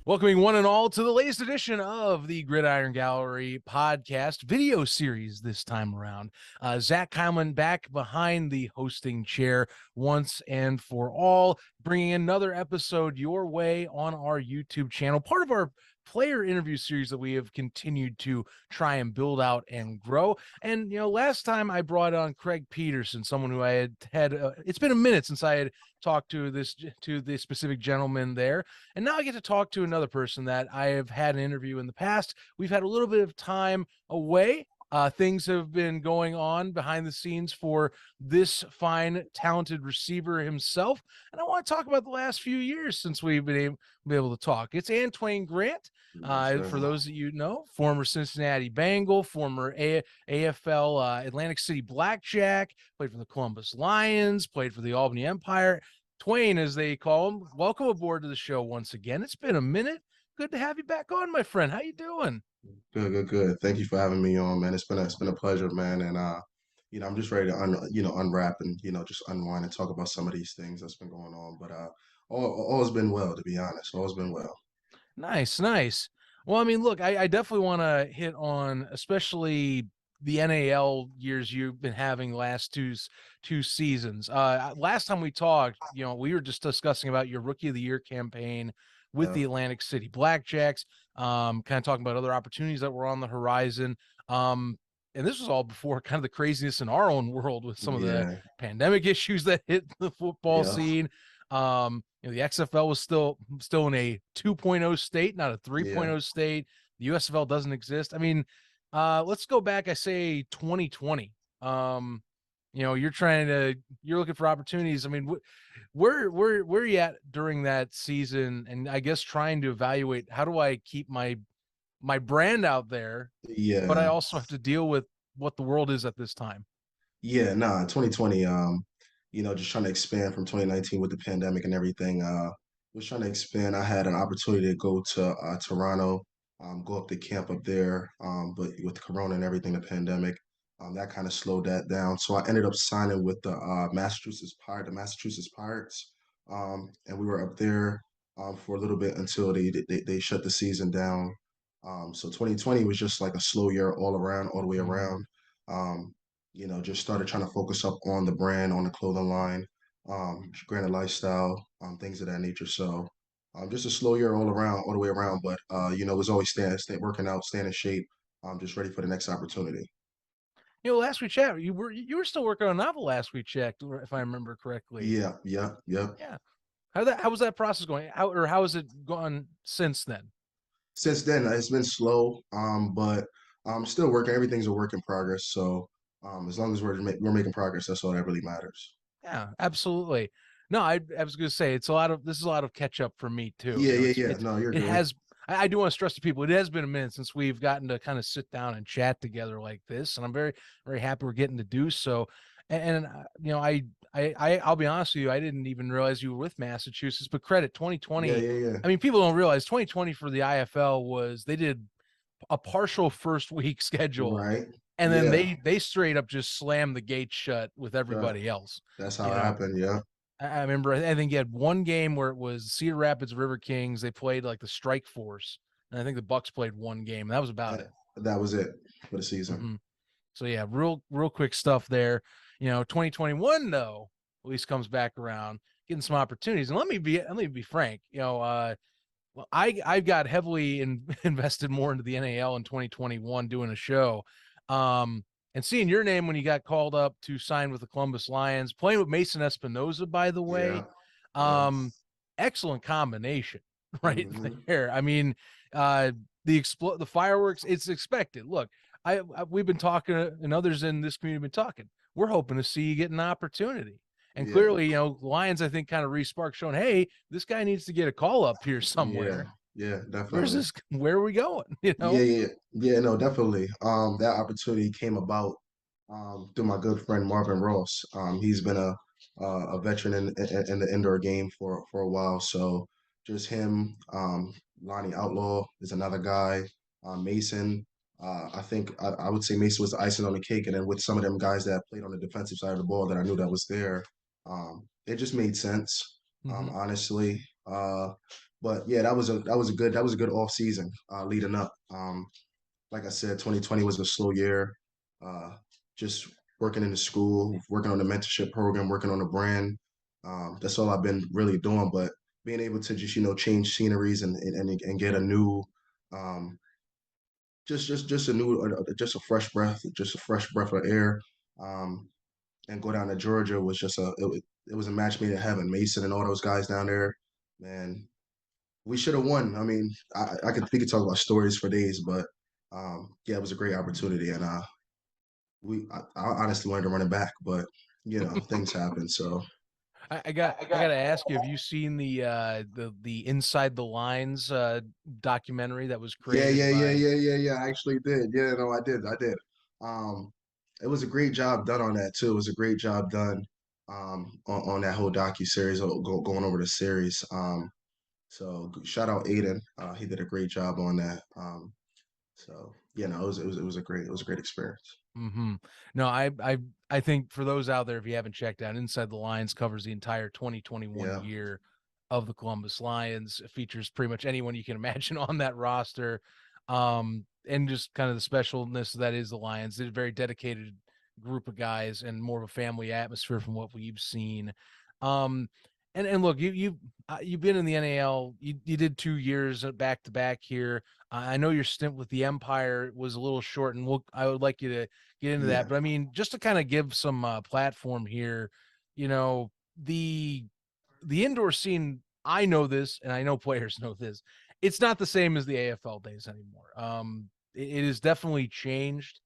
Welcoming one and all to the latest edition of the Gridiron Gallery podcast video series this time around. Zach Kyman back behind the hosting chair once and for all, bringing another episode your way on our YouTube channel, part of our player interview series that we have continued to try and build out and grow. And, last time I brought on Craig Peterson, someone who I had it's been a minute since I had talked to this specific gentleman there. And now I get to talk to another person that I have had an interview in the past. We've had a little bit of time away. Things have been going on behind the scenes for this fine, talented receiver himself. And I want to talk about the last few years since we've been able to talk. It's Antwane Grant. For those that you know, former Cincinnati Bengal, former AFL Atlantic City Blackjack, played for the Columbus Lions, played for the Albany Empire. Twain, as they call him. Welcome aboard to the show once again. It's been a minute. Good to have you back on, my friend. How you doing? Good. Thank you for having me on, man. It's been a pleasure, man. And I'm just ready to unwrap and just unwind and talk about some of these things that's been going on. But all's been well, to be honest. All's been well. Nice, nice. Well, I mean, look, I definitely want to hit on especially the NAL years you've been having last two seasons. Last time we talked, we were just discussing about your Rookie of the Year campaign with Yeah, the Atlantic City Blackjacks, kind of talking about other opportunities that were on the horizon. And this was all before kind of the craziness in our own world with some of the yeah, pandemic issues that hit the football yeah, scene. The XFL was still in a 2.0 state, not a yeah, 3.0 state. The USFL doesn't exist. I mean, let's go back. I say 2020. You're looking for opportunities. I mean, where are you at during that season? And I guess trying to evaluate, how do I keep my brand out there, but I yeah, also have to deal with what the world is at this time. yeah. Nah, 2020. Just trying to expand from 2019 with the pandemic and everything. Was trying to expand. I had an opportunity to go to Toronto, go up to camp up there. But with Corona and everything, the pandemic, that kind of slowed that down. So I ended up signing with the Massachusetts Pirates, and we were up there for a little bit until they shut the season down. So 2020 was just like a slow year all around, all the way Mhm. around. Um, just started trying to focus up on the brand, on the clothing line, granted lifestyle, things of that nature. So just a slow year all the way around. But it was always stay working out, staying in shape. Just ready for the next opportunity. Last we checked, you were still working on a novel last we checked, if I remember correctly. Yeah. Yeah. How was that process going? How has it gone since then? Since then, it's been slow, but I'm still working. Everything's a work in progress. So as long as we're making progress, that's all that really matters. Yeah, absolutely. No, I was going to say this is a lot of catch up for me too. Yeah. No, you're It good. has. I do want to stress to people, it has been a minute since we've gotten to kind of sit down and chat together like this, and I'm very, very happy we're getting to do so. I'll be honest with you, I didn't even realize you were with Massachusetts, but credit Yeah, 2020. yeah, yeah. I mean, people don't realize 2020 for the IFL was they did a partial first week schedule, Right. and then Yeah. they straight up just slammed the gate shut with Uh, everybody else. that's how You it know, happened. Yeah. I remember, I think you had one game where it was Cedar Rapids River Kings. They played like the Strike Force, and I think the Bucks played one game. And that was about Uh, it. that was it for the season. Hmm. So yeah, real quick stuff there. 2021 though at least comes back around, getting some opportunities. And let me be frank. Well, I got heavily invested more into the NAL in 2021 doing a show. And seeing your name when you got called up to sign with the Columbus Lions, playing with Mason Espinoza, by the way. Yeah. Yeah. Um, Excellent combination right Hmm. there. I mean, uh, the fireworks, it's expected. Look, we've been talking, and others in this community have been talking. We're hoping to see you get an opportunity. And Yeah. clearly, Lions, I think, kind of re-sparked, showing, hey, this guy needs to get a call up here Yeah. somewhere. Yeah. Where's Definitely. this? Where are we going? Yeah. No, definitely. That opportunity came about through my good friend Marvin Ross. He's been a veteran in the indoor game for a while. So just him, Lonnie Outlaw is another guy. Mason. I think I would say Mason was the icing on the cake, and then with some of them guys that played on the defensive side of the ball that I knew that was there, it just made sense. Mm-hmm. Honestly, But yeah, that was a good off season leading up. Like I said, 2020 was a slow year. Uh, just working in the school, working on the mentorship program, working on the brand. That's all I've been really doing. But being able to just change sceneries and get a new, um, just a new, just a fresh breath of air. Um, and go down to Georgia was it was a match made in heaven. Mason and all those guys down there, man, we should have won. I mean, we could talk about stories for days, but yeah, it was a great opportunity, and I honestly wanted to run it back, but things happen. So I gotta ask you, have you seen the Inside the Lines documentary that was yeah, created yeah, yeah, by? yeah, yeah, yeah. I actually did. Yeah, no, I did. Um, it was a great job done on that too. It was a great job done on that whole docu series, going over the series. So shout out Aiden. He did a great job on that. So yeah, no, it was a great experience. Mm-hmm. No, I think for those out there, if you haven't checked out, Inside the Lines covers the entire 2021 Yeah, year of the Columbus Lions. It features pretty much anyone you can imagine on that roster, and just kind of the specialness that is the Lions. They're a very dedicated group of guys and more of a family atmosphere from what we've seen. Um, and look, you've been in the NAL. You did 2 years back to back here. I know your stint with the Empire was a little short, and I would like you to get into that. yeah, But I mean, just to kind of give some platform here, you know, the the indoor scene, I know this, and I know players know this. It's not the same as the AFL days anymore. It has definitely changed.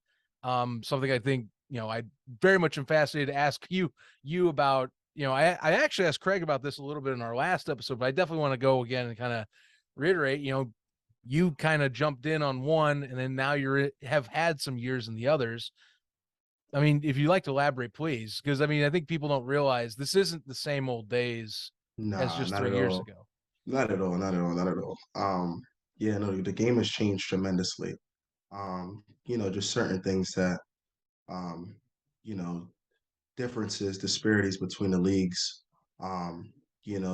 Something I think I very much am fascinated to ask you about. I actually asked Craig about this a little bit in our last episode, but I definitely want to go again and kind of reiterate. You kind of jumped in on one, and then now have had some years in the others. I mean, if you'd like to elaborate, please, because I mean, I think people don't realize this isn't the same old days as nah, just not at 3 years all. ago. Not at all, not at all, not at all. Yeah, no, the game has changed tremendously. Just certain things that, um, you know, differences, disparities between the leagues. Um,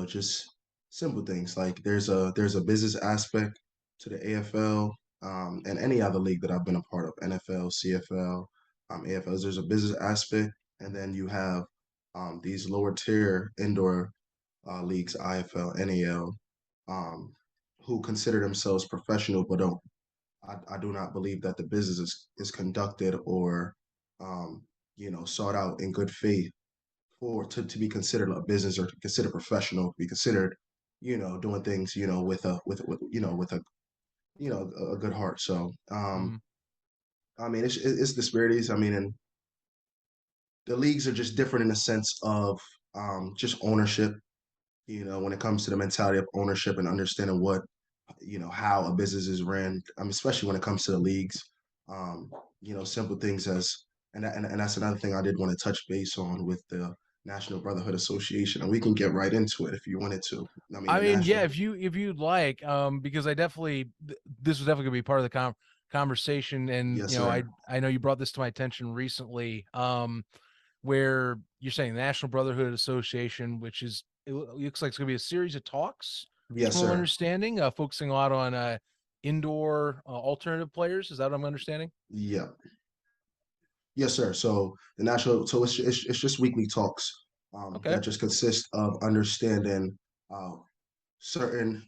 just simple things like there's a business aspect to the AFL, and any other league that I've been a part of, NFL, CFL, AFLs. There's a business aspect, and then you have these lower tier indoor leagues, IFL, NAL, um, who consider themselves professional but don't. I do not believe that the business is conducted or sought out in good faith for to be considered a business or considered professional, to be considered, doing things, with a good heart. So Mm. I mean it's disparities. I mean, and the leagues are just different in the sense of just ownership, when it comes to the mentality of ownership and understanding what, how a business is ran. I mean, especially when it comes to the leagues, um, simple things and that's another thing I did want to touch base on with the National Brotherhood Association, and we can get right into it if you wanted to. I mean, I the mean, yeah, national, if you'd like, because I definitely this was definitely gonna be part of the conversation, and yes, I know you brought this to my attention recently, where you're saying the National Brotherhood Association, which is it looks like it's gonna be a series of talks, yes, from what I'm sir, understanding, focusing a lot on indoor alternative players. Is that what I'm understanding? yeah, yes, sir. So the national, so it's just weekly talks Okay. that just consist of understanding certain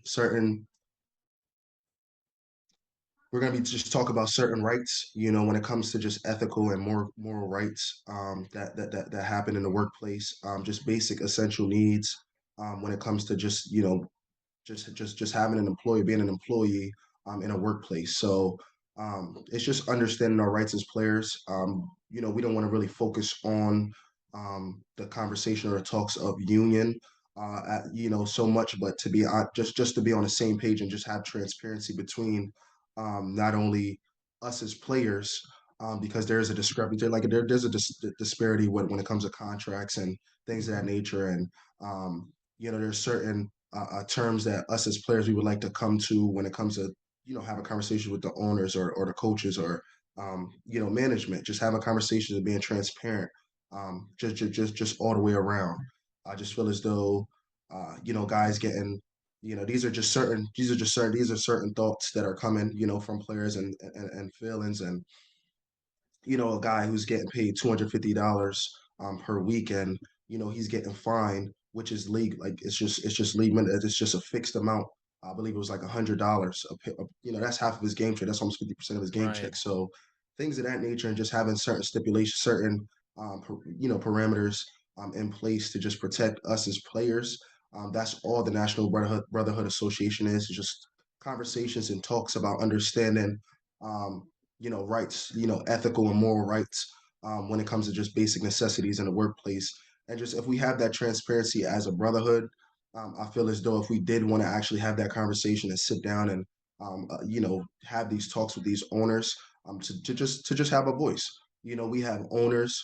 we're going to be just talk about certain rights, when it comes to just ethical and more moral rights that happen in the workplace, just basic essential needs when it comes to just just having an employee, being an employee in a workplace. So it's just understanding our rights as players. We don't want to really focus on the conversation or the talks of union, so much, but to be just to be on the same page and just have transparency between not only us as players. Because there is a discrepancy, like there's a disparity when it comes to contracts and things of that nature, and there's certain terms that us as players we would like to come to when it comes to have a conversation with the owners or the coaches or management. Just have a conversation of being transparent, just all the way around. I just feel as though guys getting These are certain thoughts that are coming, from players and feelings. And a guy who's getting paid $250 per weekend, he's getting fined, which is league like it's just league minute. It's just a fixed amount. I believe it was like $100. That's half of his game check. That's almost 50% of his game Right. check. So things of that nature, and just having certain stipulations, certain parameters in place to just protect us as players. That's all the National Brotherhood Association is. It's just conversations and talks about understanding um, rights, ethical and moral rights when it comes to just basic necessities in the workplace. And just if we have that transparency as a brotherhood, I feel as though if we did want to actually have that conversation and sit down and have these talks with these owners, to just have a voice. We have owners,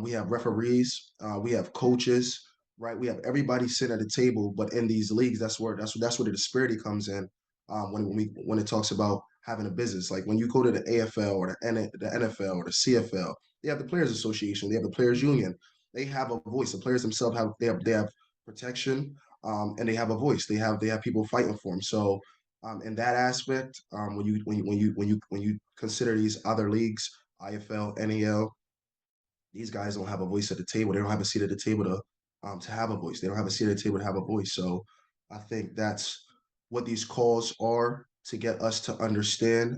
we have referees, we have coaches, right? We have everybody sitting at the table, but in these leagues, that's where the disparity comes in. When it talks about having a business. Like when you go to the AFL or the NFL or the CFL, they have the Players Association, they have the Players Mm-hmm. Union. They have a voice. The players themselves have protection, and they have a voice. They have people fighting for them. So in that aspect, when you consider these other leagues, IFL, NEL, these guys don't have a voice at the table. They don't have a seat at the table to have a voice. They don't have a seat at the table to have a voice. So I think that's what these calls are to get us to understand,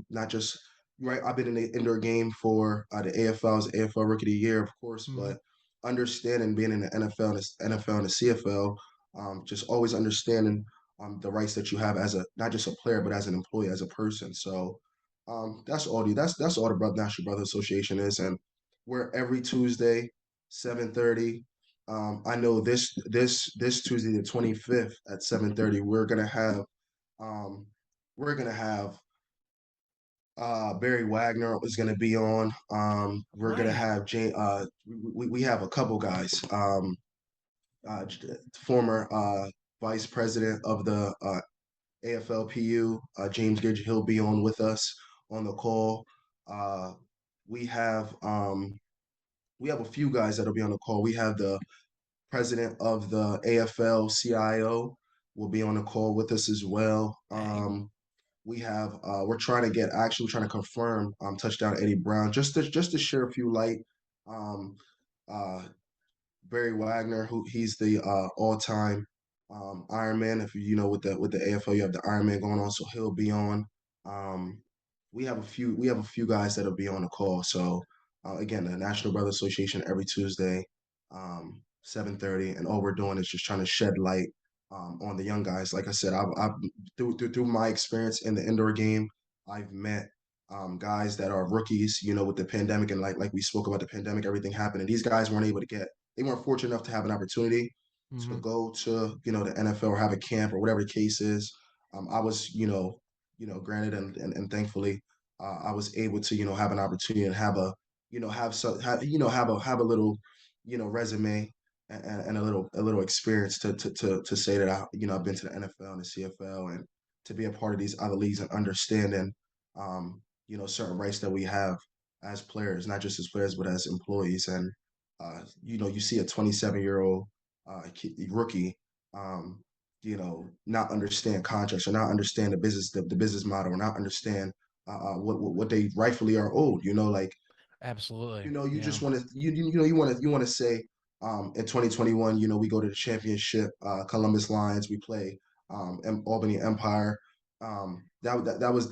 not just right. I've been in the indoor game for the AFL's AFL Rookie of the Year, of course, Mm-hmm. but understanding being in the NFL and the CFL, just always understanding the rights that you have as a not just a player but as an employee, as a person. So that's all the National Brother Association is, and we're every Tuesday, 7:30. I know this Tuesday, the 25th at 7:30, um we're gonna have Barry Wagner is gonna be on. We're gonna Right. have we have a couple guys. Former vice president of the AFLPU, James Gidge, he'll be on with us on the call. Uh, we have we have a few guys that'll be on the call. We have the president of the AFL CIO will be on the call with us as well. Okay. We're trying to confirm touchdown Eddie Brown just to share a few light. Um, uh, Barry Wagner, who he's the all-time Ironman. If with the AFL, you have the Ironman going on, so he'll be on. Um, we have a few guys that'll be on the call. So again, the National Brother Association every Tuesday, 7:30, and all we're doing is just trying to shed light on the young guys. Like I said, I've through my experience in the indoor game, I've met guys that are rookies. With the pandemic and like we spoke about the pandemic, everything happened, and these guys they weren't fortunate enough to have an opportunity to Mm-hmm. go to the NFL or have a camp or whatever the case is. I was granted and thankfully I was able to have an opportunity and have a have some have a little resume and a little experience to say that I've been to the NFL and the CFL and to be a part of these other leagues and understanding certain rights that we have as players, not just as players but as employees. And you see a 27-year-old rookie, not understand contracts or not understand the business model or not understand what they rightfully are owed. Like Absolutely. you Yeah. just want to you want to say in 2021, we go to the championship, Columbus Lions, we play Albany Empire. That was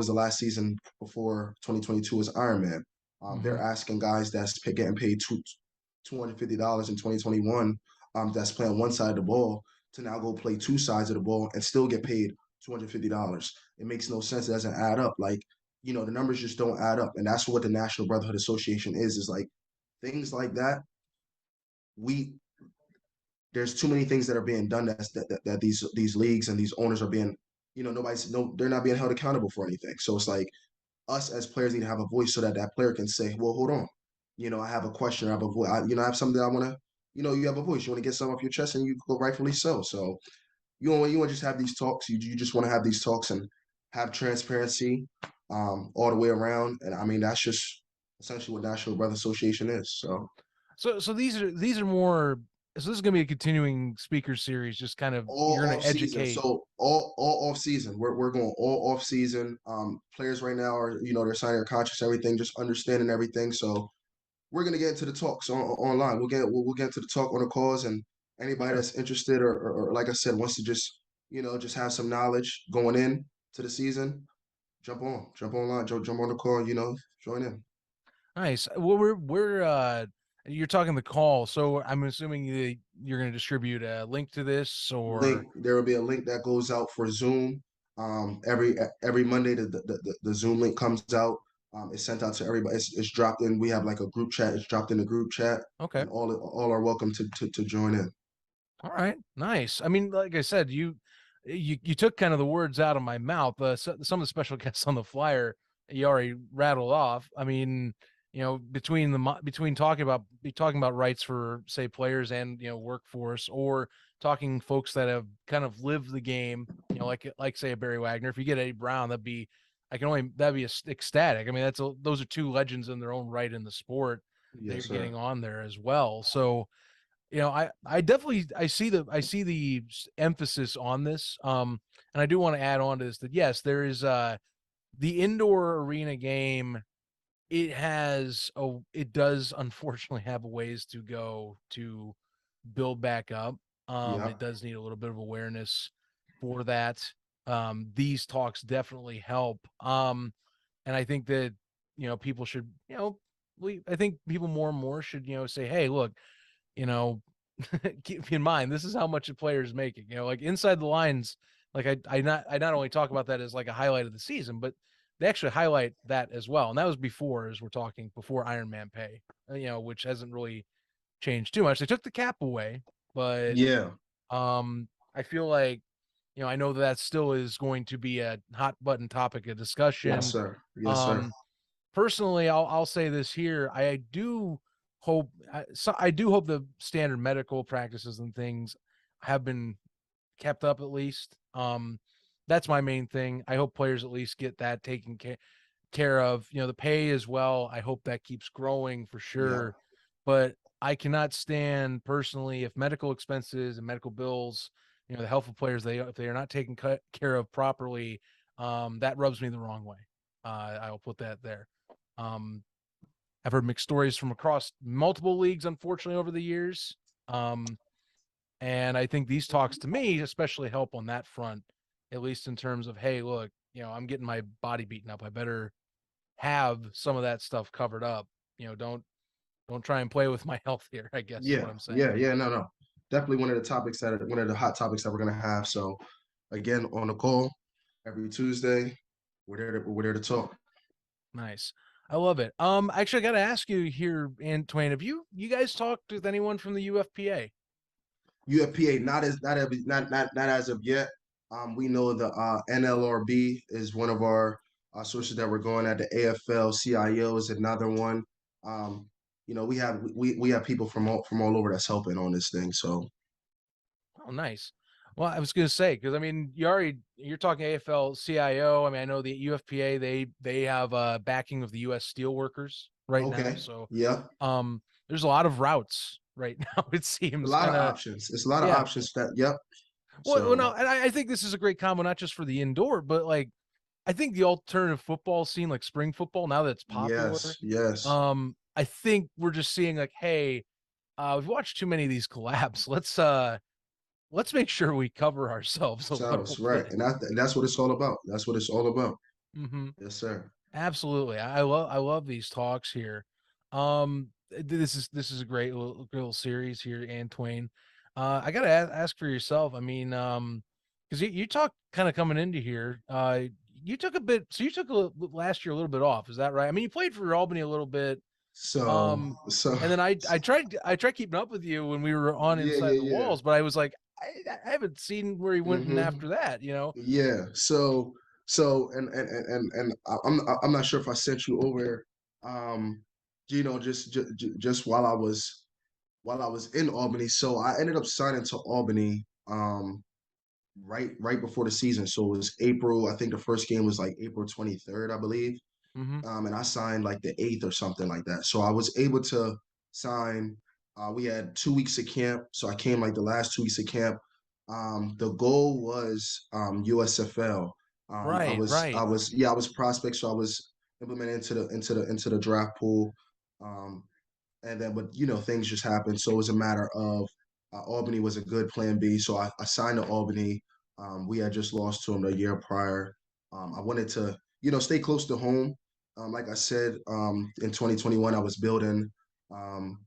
the last season before 2022 was Ironman. Mm-hmm. They're asking guys that's getting paid $250 in 2021, that's playing one side of the ball, to now go play two sides of the ball and still get paid $250. It makes no sense. It doesn't add up. Like, the numbers just don't add up. And that's what the National Brotherhood Association is like things like that. We There's too many things that are being done that these leagues and these owners are being, they're not being held accountable for anything. So it's like us as players need to have a voice so that player can say, well, hold on, I have a question, I have a voice, I have something that I want to, you have a voice, you want to get something off your chest, and you go rightfully so. So you want to just have these talks. You just want to have these talks and have transparency all the way around. And I mean, that's just essentially what National Brother Association is. So So these are more So this is going to be a continuing speaker series, just kind of you're All going off to season. educate. So all off season. We're going all off season. Players right now are, they're signing their contracts, everything, just understanding everything. So we're gonna get into the talks online. We'll get to the talk on the calls, and anybody Sure. that's interested or like I said wants to just just have some knowledge going in to the season. Jump online, jump on the call. Join in. Nice. Well, we're you're talking the call, so I'm assuming you're going to distribute a link to this, or There will be a link that goes out for Zoom. Every Monday, the Zoom link comes out. It's sent out to everybody. It's dropped in. We have like a group chat. It's dropped in the group chat, okay. and all are welcome to join in. All right, nice. I mean, like I said, you took kind of the words out of my mouth. Some of the special guests on the flyer you already rattled off. I mean, between talking about rights for say players and workforce, or talking folks that have kind of lived the game. Like say a Barry Wagner. If you get Eddie Brown, that'd be ecstatic. I mean, those are two legends in their own right in the sport that Yes, you're sir. getting on there as well. So I definitely I see the emphasis on this. And I do want to add on to this that yes, there is the indoor arena game. It does unfortunately have a ways to go to build back up. Yeah. It does need a little bit of awareness for that. These talks definitely help. And I think that people should I think people more and more should say, hey, look, you know, keep in mind this is how much a player is making. Like inside the lines, like I not only talk about that as like a highlight of the season, but they actually highlight that as well. And that was before, as we're talking before Iron Man pay, which hasn't really changed too much. They took the cap away, but Yeah. I feel like I know that still is going to be a hot button topic of Yes, discussion. sir. Yes, sir. Um, Personally, I'll say this here. I do I do hope the standard medical practices and things have been kept up at least. That's my main thing. I hope players at least get that taken care of. The pay as well. I hope that keeps growing for Yeah. sure. But I cannot stand personally if medical expenses and medical bills, the health of players, if they are not taken care of properly, that rubs me the wrong way. I'll put that there. Um, I've heard mixed stories from across multiple leagues, unfortunately, over the years. Um, and I think these talks to me especially help on that front, at least in terms of, hey, look, I'm getting my body beaten up. I better have some of that stuff covered up. Don't try and play with my health here, I guess is Yeah. what I'm saying. Yeah. Yeah. No, no. Definitely one of the hot topics that we're gonna have. So again, on the call every Tuesday, we're there to talk. Nice. I love it. Actually, I got to ask you here, Antwane, have you guys talked with anyone from the UFPA? UFPA not as of yet. We know the NLRB is one of our sources that we're going at. The AFL CIO is another one. We have people from all over that's helping on this thing. So Oh, nice. Well, I was going to say because I mean, you're talking AFL CIO. I mean, I know the UFPA they have backing of the U.S. Steelworkers right now, okay, so yeah, there's a lot of routes right now. It a seems lot of kind of options. It's a lot of yeah. options that yep. Well, So no, and I think this is a great combo, not just for the indoor, but like I think the alternative football scene, like spring football, now that it's yes, popular, yes. I think we're just seeing like, hey, we've watched too many of these collapse. Let's make sure we cover ourselves a little Sounds right, bit. and that's what it's all about. That's what it's all about. Mm-hmm. Yes, sir. Absolutely. I love these talks here. This is a great little series here, Antwane. I gotta ask for yourself. I mean, because you talked kind of coming into here. You took a bit. So you took last year a little bit off. Is that right? I mean, you played for Albany a little bit. So Um, so and then I tried keeping up with you when we were on yeah, Inside yeah, the yeah. Walls, but I was like, I haven't seen where he went in Mm-hmm. after that. Yeah. And I'm not sure if I sent you over, um, just while I was in Albany. So I ended up signing to Albany, right before the season. So it was April. I think the first game was like April 23rd, I believe. Mm-hmm. And I signed like the 8th or something like that. So I was able to sign. We had 2 weeks of camp, so I came like the last 2 weeks of camp. The goal was USFL. Right, right. I was prospect, so I was implemented into the draft pool. Um, and then but things just happened, so it was a matter of Albany was a good plan B, so I signed to Albany. We had just lost to them the year prior. I wanted to stay close to home. Like I said, in 2021 um,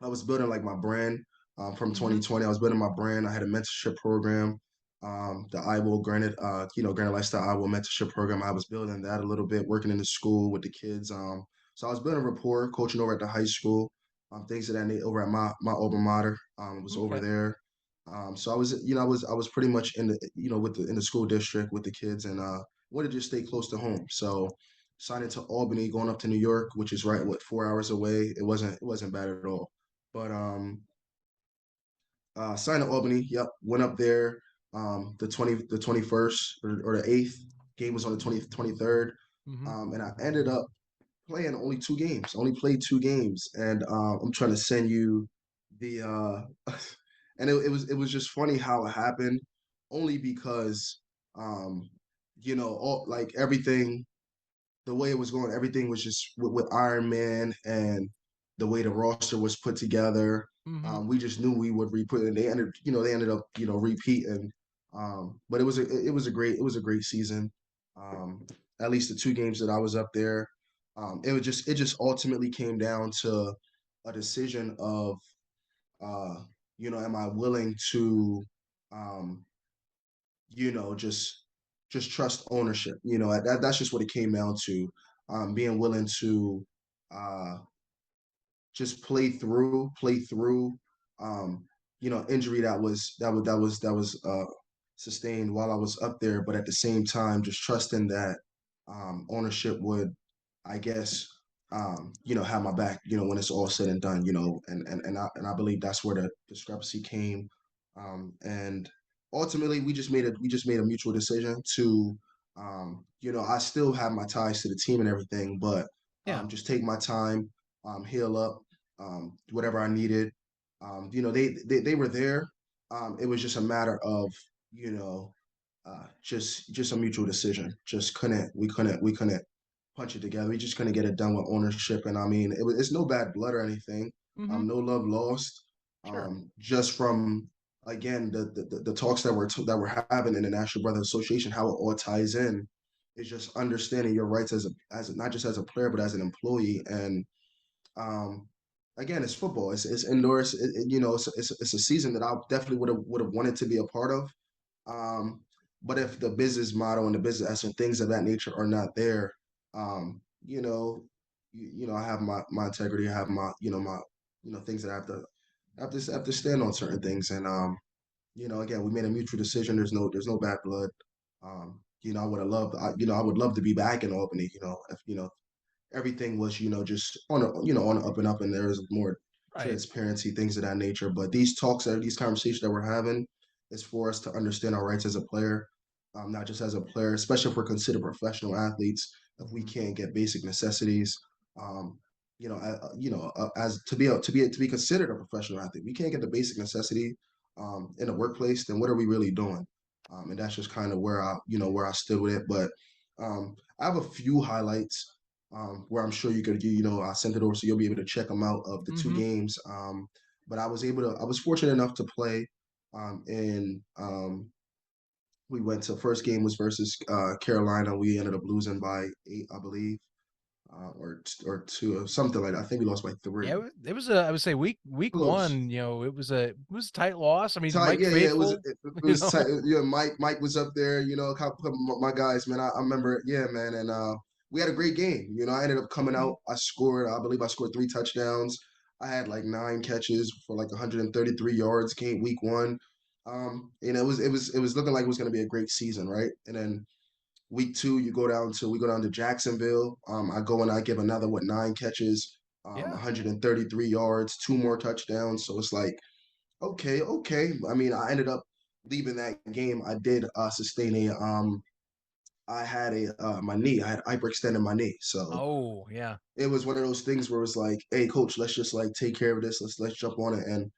I was building like my brand from Mm-hmm. 2020. I was building my brand. I had a mentorship program, the Iowa Granted, Granted Lifestyle Iowa mentorship program. I was building that a little bit, working in the school with the kids. So I was building rapport, coaching over at the high school, things of that over at my alma mater. Was over Okay. there. So I was pretty much in the, in the school district with the kids, and wanted to just stay close to home. So signed into Albany, going up to New York, which is right, 4 hours away. It wasn't bad at all. But signed to Albany. Yep, went up there. The 21st or the 8th game was on the 23rd. Mm-hmm. And I ended up playing only 2 games. Only played 2 games, and I'm trying to send you the and it was just funny how it happened, only because um, all like everything the way it was going, everything was just with Iron Man and the way the roster was put together. Mm-hmm. We just knew we would re-put it. And they ended up, repeating. But it was a great season. At least the 2 games that I was up there. It just ultimately came down to a decision of, uh, am I willing to, um, just trust ownership. That's just what it came down to. Being willing to uh, just play through, um, injury that was sustained while I was up there, but at the same time, just trusting that ownership would, I guess, have my back, when it's all said and done, and I believe that's where the discrepancy came, and ultimately we just made a mutual decision to, I still have my ties to the team and everything, but Yeah. just take my time, heal up, whatever I needed. They were there. It was just a matter of, you know, just a mutual decision. Just we couldn't punch it together. We just couldn't get it done with ownership. And I mean, it's no bad blood or anything. Mm-hmm. No love lost. Sure. Just from, again, the talks that we're having in the National Brotherhood Association, how it all ties in, is just understanding your rights not just as a player but as an employee. And um, again, it's football. It's indoors. It's a season that I definitely would have wanted to be a part of. Um, but if the business model and the business and things of that nature are not there, um, you know, I have my integrity. I have my things that I have to stand on certain things. And again, we made a mutual decision. There's no bad blood. I would have loved. I would love to be back in Albany. If everything was, just on the up and up, and there is more Right. transparency, things of that nature. But these conversations that we're having is for us to understand our rights as a player, not just as a player, especially if we're considered professional athletes. If we Mm-hmm. can't get basic necessities, um, as to be considered a professional athlete, we can't get the basic necessity in the workplace. Then what are we really doing? And that's just kind of where I stood with it. But I have a few highlights where I'm sure I sent it over so you'll be able to check them out of the two Mm-hmm. games. But I was fortunate enough to play in, we went to first game was versus Carolina. We ended up losing by 8, I believe, or two, or something like that. I think we lost by Yeah, 3. it was a. I would say week Close. one. It was a tight loss. I mean, Tight, Mike yeah, yeah. It was Faithful. it, it You was tight. know. Yeah, Mike was up there. A couple of my guys, man. I remember, yeah, man, and we had a great game. I ended up coming Mm-hmm. out. I believe I scored 3 touchdowns. I had like 9 catches for like 133 yards. Game week one. It was looking like it was going to be a great season, right? And then week two, we go down to Jacksonville. I go and I give another 9 catches, Yeah. 133 yards, 2 more touchdowns. So it's like, okay, okay. I mean, I ended up leaving that game. I did sustain I had a my knee. I had hyperextended my knee, so Oh, yeah. it was one of those things where it's like, hey, coach, let's just like take care of this. Let's jump on it. And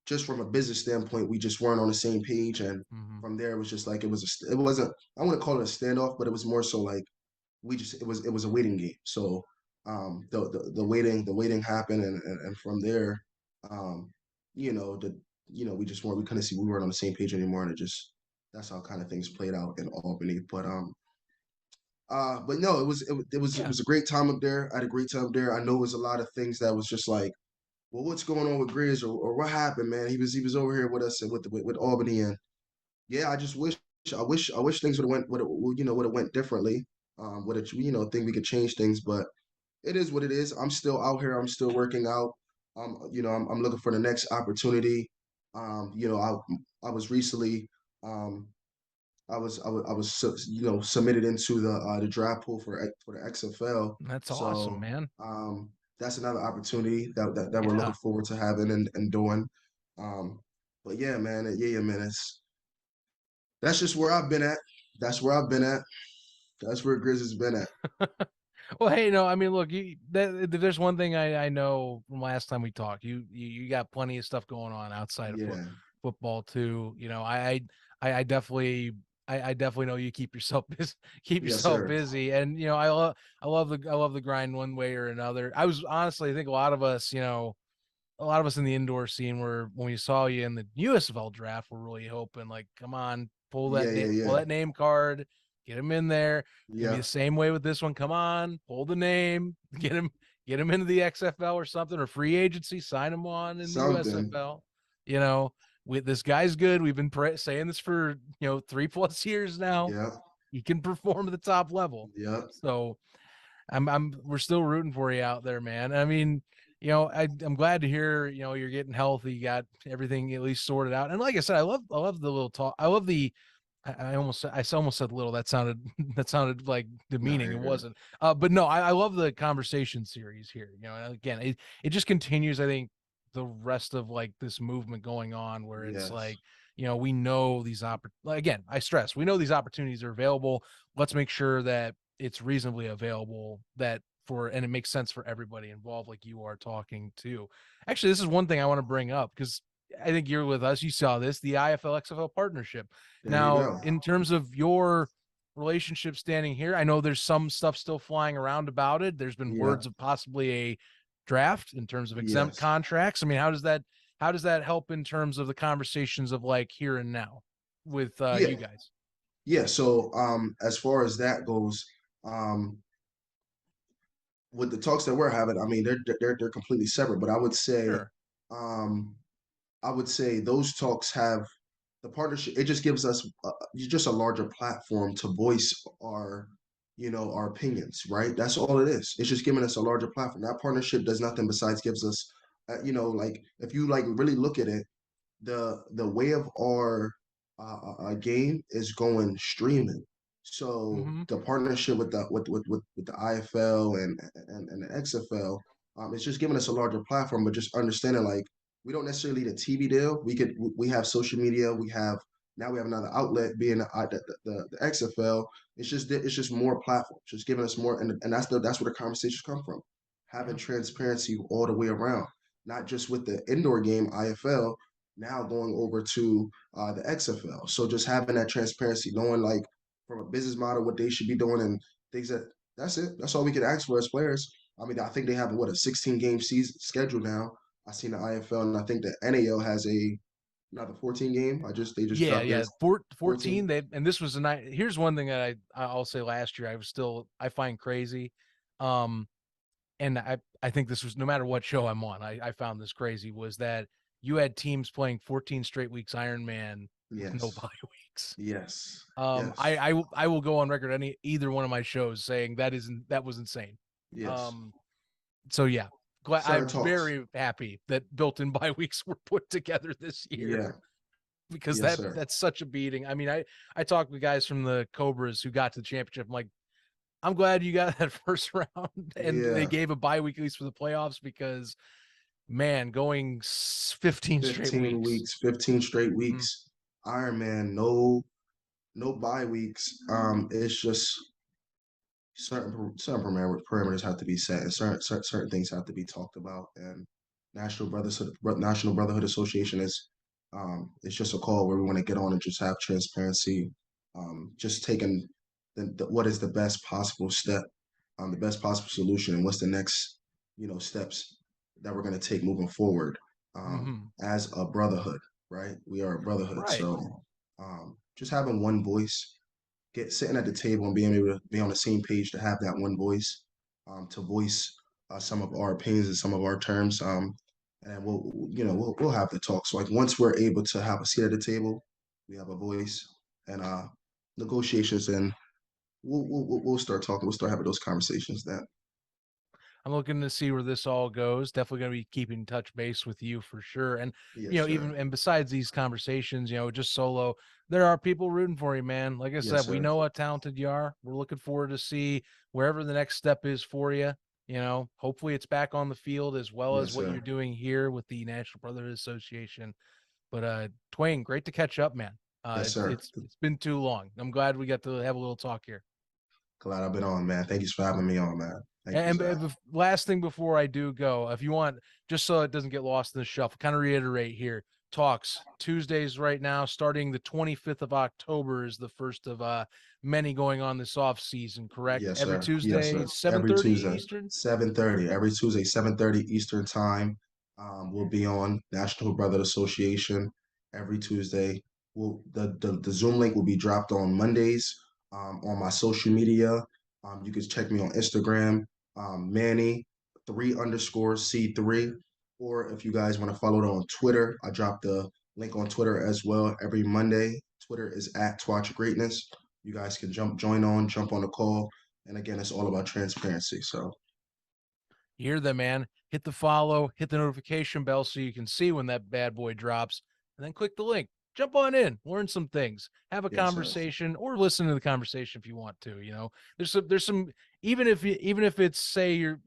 just from a business standpoint, we just weren't on the same page. And Mhm. from there, it was just like it wasn't. I wouldn't call it a standoff, but it was more so like it was a waiting game. So the waiting happened, and from there, um, you know the we just weren't we couldn't see we weren't on the same page anymore, and it just that's how kind of things played out in Albany. But no, it Yeah. was a great time up there. I had a great time up there. I know it was a lot of things that was just like, well, what's going on with Grizz, or what happened, man? He was over here with us and with Albany, and yeah, I just I wish things would have went differently. Would it think we could change things, but it is what it is. I'm still out here. I'm still working out. I'm looking for the next opportunity. I was recently um I was submitted into the draft pool for the XFL. That's awesome, So man. that's another opportunity that we're Yeah. looking forward to having and doing. Um, but yeah, man, yeah, man, that's just where I've been at. That's where I've been at. That's where Grizz has been at. Well, hey, no, I mean, look, there's one thing I know from last time we talked. You got plenty of stuff going on outside of Yeah. football too. You know, I definitely I definitely know you keep yourself busy, keep Yes, yourself sir. busy, and I love the grind one way or another. I was honestly, I think a lot of us, a lot of us in the indoor scene were when we saw you in the USFL draft, we're really hoping like, come on, Yeah, yeah, pull yeah. that name card, get him in there. It's gonna be Yeah. the same way with this one. Come on, pull the name, get him into the XFL or something or free agency, sign him on in the Something. USFL. You know, with this guy's good. We've been saying this for 3+ years now. Yeah. He can perform at the top level. Yeah. So we're still rooting for you out there, man. I mean, I'm glad to hear, you're getting healthy, you got everything at least sorted out. And like I said, I love the little talk. I love the, I almost said little, that sounded, that sounded like Nah, demeaning. It you're good. wasn't. But no, I love the conversation series here. And again, it just continues, I think, the rest of like this movement going on where it's Yes. like, we know these again, I stress, we know these opportunities are available. Let's make sure that it's reasonably available and it makes sense for everybody involved, like you are talking to. Actually, this is one thing I want to bring up because I think you're with us. You saw this, the IFL XFL partnership. There you Now, go. in terms of your relationship standing here, I know there's some stuff still flying around about it. There's been Yeah. words of possibly a draft in terms of exempt Yes. contracts. I mean, how does that help in terms of the conversations of like here and now with Yeah. you guys? Yeah. So as far as that goes, um with the talks that we're having, I mean, they're completely separate. But Sure. um, I would say those talks have the partnership. It just gives us just a larger platform to voice our opinions, right? That's all it is. It's just giving us a larger platform. That partnership does nothing besides gives us, like if you like really look at it, the way of our game is going streaming. So Mm-hmm. the partnership with the IFL and the XFL, it's just giving us a larger platform. But just understanding like we don't necessarily need a TV deal. We have social media. We have another outlet being the XFL. It's just more platforms, just giving us more, and that's where the conversations come from. Having Yeah. transparency all the way around, not just with the indoor game IFL, now going over to the XFL. So just having that transparency, knowing like from a business model what they should be doing and things that's it. That's all we can ask for as players. I mean, I think they have a 16 game season schedule now. I seen the IFL and I think the NAL has another 14 game. They just Yeah, dropped yeah. theirs 14. 14. And this was a night. Here's one thing that I'll say last year I find crazy. Um, and I think this was no matter what show I'm on, I found this crazy was that you had teams playing 14 straight weeks Ironman with no Yes. bye weeks. Yes. Yes. I will go on record either one of my shows saying that was insane. Yes. Um, so yeah, glad Certain I'm talks. very happy that built-in bye weeks were put together this year Yeah. because Yes, sir. that's such a beating. I mean, I talked with guys from the Cobras who got to the championship. I'm like, I'm glad you got that first round and they Yeah. gave a bye week at least for the playoffs because man, going 15 straight 15 weeks. weeks, 15 straight Mhm. weeks. Iron Man, no. no bye weeks. It's just certain parameters have to be set, and certain things have to be talked about. And National Brotherhood Association is it's just a call where we want to get on and just have transparency, just taking what is the best possible step, the best possible solution, and what's the next steps that we're going to take moving forward as a brotherhood. Right, we are a brotherhood, Right. so just having one voice, sitting at the table and being able to be on the same page, to have that one voice, to voice some of our opinions and some of our terms, and we'll have the talk. So like once we're able to have a seat at the table, we have a voice and negotiations, and we'll start talking. We'll start having those conversations then. I'm looking to see where this all goes. Definitely going to be keeping touch base with you for sure. And, Yes, sir. even, and besides these conversations, just solo, there are people rooting for you, man. Like I Yes, said, we sir. know how talented you are. We're looking forward to see wherever the next step is for you. Hopefully it's back on the field as well as Yes, what sir. you're doing here with the National Brotherhood Association. But Twain, great to catch up, man. Yes, sir. It's been too long. I'm glad we got to have a little talk here. Glad I've been on, man. Thank you for having me on, man. Thank you, And Zach. last thing before I do go, if you want, just so it doesn't get lost in the shuffle, kind of reiterate here. Talks Tuesdays right now, starting the 25th of October is the first of many going on this off season. Correct? Yes, Every sir. Yes, Tuesday, sir. Every 7:30 Tuesday, Eastern. 7:30. Every Tuesday, 7:30 Eastern time. We'll be on National Brotherhood Association every Tuesday. The Zoom link will be dropped on Mondays on my social media. You can check me on Instagram, Manny 3_C3. Or if you guys want to follow it on Twitter, I drop the link on Twitter as well every Monday. Twitter is at Twatch Greatness. You guys can jump on the call. And again, it's all about transparency. So You hear them, man. Hit the follow, hit the notification bell so you can see when that bad boy drops, and then click the link. Jump on in, learn some things, have a yes, sir. conversation, or listen to the conversation if you want to. There's some even if it's say you're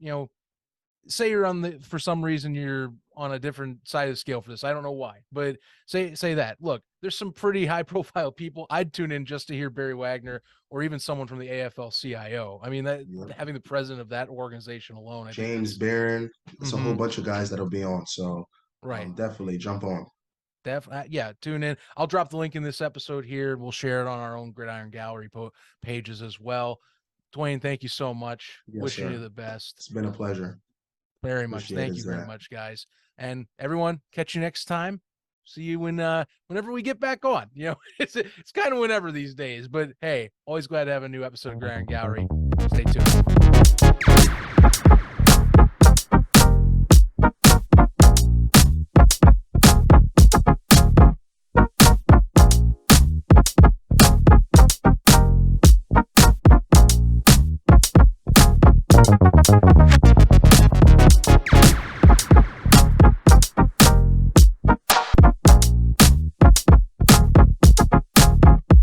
on the for some reason you're on a different side of the scale for this. I don't know why, but say that. Look, there's some pretty high profile people. I'd tune in just to hear Barry Wagner or even someone from the AFL-CIO. I mean, that Yep. having the president of that organization alone, I think James that's Barron. It's a whole mm-hmm, bunch of guys that'll be on. So right. definitely jump on. Yeah, tune in. I'll drop the link in this episode here. We'll share it on our own Gridiron Gallery pages as well. Dwayne, thank you so much. Yes, Wishing you sir. the best. It's been a pleasure. Very much. Appreciate Thank it, you very Zach. much, guys. And everyone, catch you next time. See you whenever we get back on. It's kind of whenever these days. But hey, always glad to have a new episode of Gridiron Gallery. Stay tuned.